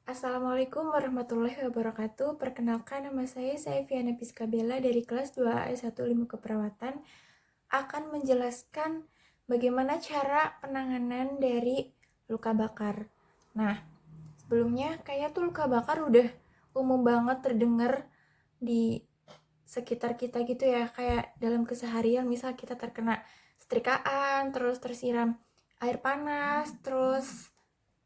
Assalamualaikum warahmatullahi wabarakatuh. Perkenalkan, nama saya Viana Piskabella dari kelas 2A S1 Ilmu Keperawatan akan menjelaskan bagaimana cara penanganan dari luka bakar. Nah, sebelumnya kayak tuh luka bakar udah umum banget terdengar di sekitar kita gitu ya, kayak dalam keseharian misal kita terkena setrikaan, terus tersiram air panas, terus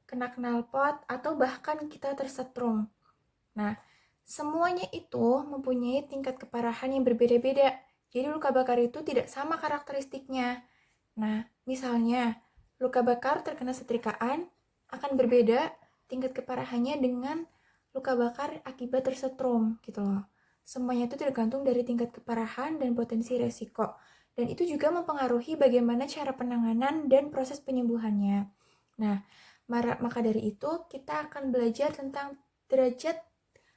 kena knalpot, atau bahkan kita tersetrum. Nah, semuanya itu mempunyai tingkat keparahan yang berbeda-beda. Jadi luka bakar itu tidak sama karakteristiknya. Nah, misalnya luka bakar terkena setrikaan akan berbeda tingkat keparahannya dengan luka bakar akibat tersetrum gitu loh. Semuanya itu tergantung dari tingkat keparahan dan potensi resiko. Dan itu juga mempengaruhi bagaimana cara penanganan dan proses penyembuhannya. Nah, maka dari itu kita akan belajar tentang derajat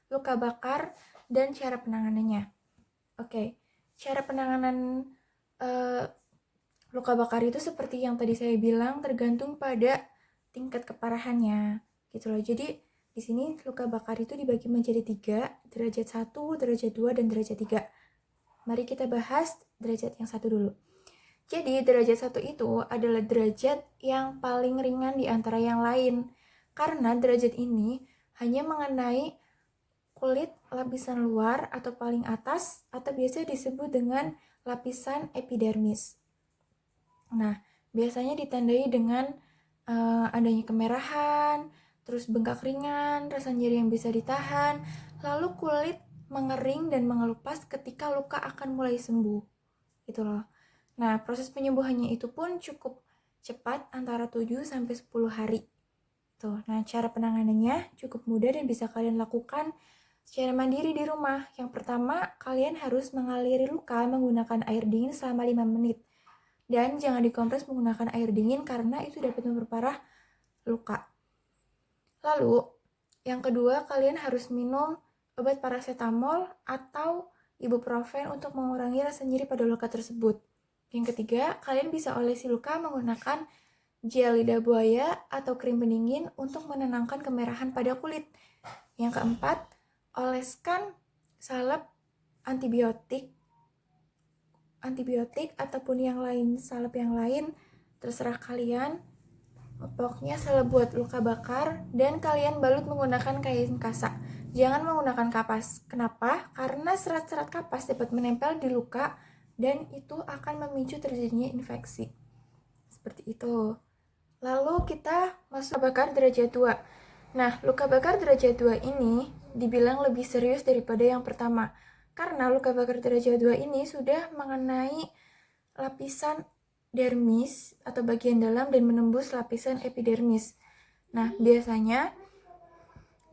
luka bakar dan cara penanganannya. Oke, cara penanganan uh, luka bakar itu seperti yang tadi saya bilang tergantung pada tingkat keparahannya gitu loh. Jadi di sini luka bakar itu dibagi menjadi 3, derajat 1, derajat 2, dan derajat 3. Mari kita bahas derajat yang 1 dulu. Jadi derajat 1 itu adalah derajat yang paling ringan di antara yang lain. Karena derajat ini hanya mengenai kulit lapisan luar atau paling atas, atau biasa disebut dengan lapisan epidermis. Nah, biasanya ditandai dengan adanya kemerahan, terus bengkak ringan, rasa nyeri yang bisa ditahan, lalu kulit mengering dan mengelupas ketika luka akan mulai sembuh. Gitu loh. Nah, proses penyembuhannya itu pun cukup cepat, antara 7 sampai 10 hari. Tuh. Nah, cara penanganannya cukup mudah dan bisa kalian lakukan secara mandiri di rumah. Yang pertama, kalian harus mengaliri luka menggunakan air dingin selama 5 menit. Dan jangan dikompres menggunakan air dingin karena itu dapat memperparah luka. Lalu, yang kedua, kalian harus minum obat paracetamol atau ibuprofen untuk mengurangi rasa nyeri pada luka tersebut. Yang ketiga, kalian bisa olesi luka menggunakan gel lidah buaya atau krim pendingin untuk menenangkan kemerahan pada kulit. Yang keempat, oleskan salep antibiotik ataupun yang lain, salep yang lain, terserah kalian. Pokoknya salep buat luka bakar dan kalian balut menggunakan kain kasa. Jangan menggunakan kapas. Kenapa? Karena serat-serat kapas dapat menempel di luka dan itu akan memicu terjadinya infeksi. Seperti itu. Lalu kita masuk luka bakar derajat 2. Nah, luka bakar derajat 2 ini dibilang lebih serius daripada yang pertama. Karena luka bakar derajat 2 ini sudah mengenai lapisan dermis atau bagian dalam dan menembus lapisan epidermis. Nah, biasanya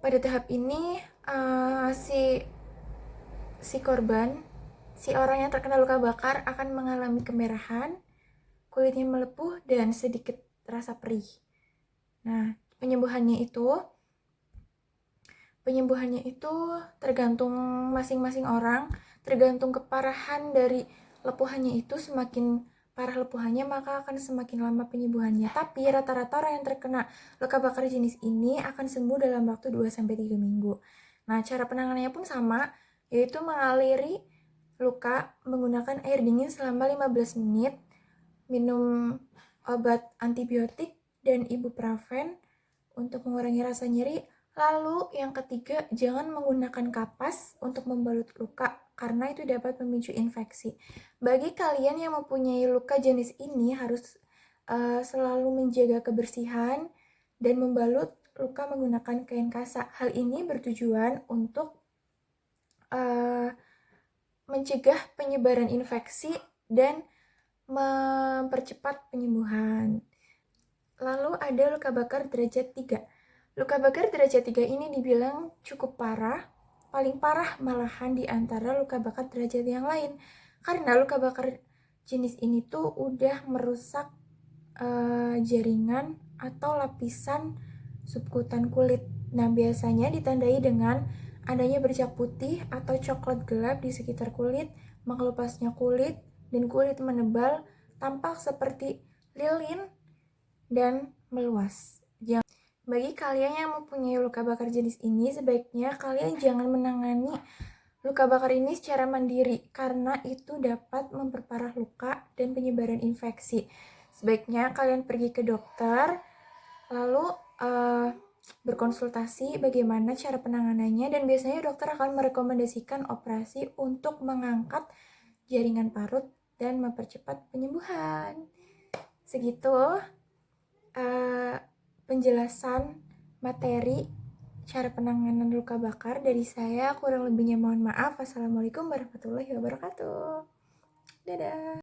pada tahap ini si korban, si orang yang terkena luka bakar akan mengalami kemerahan, kulitnya melepuh, dan sedikit rasa perih. Nah, penyembuhannya itu tergantung masing-masing orang, tergantung keparahan dari lepuhannya itu. Semakin parah lepuhannya maka akan semakin lama penyembuhannya. Tapi rata-rata orang yang terkena luka bakar jenis ini akan sembuh dalam waktu 2-3 minggu. Nah, cara penanganannya pun sama, yaitu mengaliri luka menggunakan air dingin selama 15 menit, minum obat antibiotik dan ibuprofen untuk mengurangi rasa nyeri. Lalu yang ketiga, jangan menggunakan kapas untuk membalut luka karena itu dapat memicu infeksi. Bagi kalian yang mempunyai luka jenis ini harus selalu menjaga kebersihan dan membalut luka menggunakan kain kasa. Hal ini bertujuan untuk mencegah penyebaran infeksi dan mempercepat penyembuhan. Lalu ada luka bakar derajat 3. Luka bakar derajat 3 ini dibilang cukup parah, paling parah malahan di antara luka bakar derajat yang lain. Karena luka bakar jenis ini tuh udah merusak jaringan atau lapisan subkutan kulit. Nah, biasanya ditandai dengan adanya bercak putih atau coklat gelap di sekitar kulit, mengelupasnya kulit, dan kulit menebal, tampak seperti lilin dan meluas. Bagi kalian yang mempunyai luka bakar jenis ini, sebaiknya kalian jangan menangani luka bakar ini secara mandiri karena itu dapat memperparah luka dan penyebaran infeksi. Sebaiknya kalian pergi ke dokter, lalu berkonsultasi bagaimana cara penanganannya, dan biasanya dokter akan merekomendasikan operasi untuk mengangkat jaringan parut dan mempercepat penyembuhan. Segitu penjelasan materi cara penanganan luka bakar dari saya. Kurang lebihnya mohon maaf. Wassalamualaikum warahmatullahi wabarakatuh. Dadah.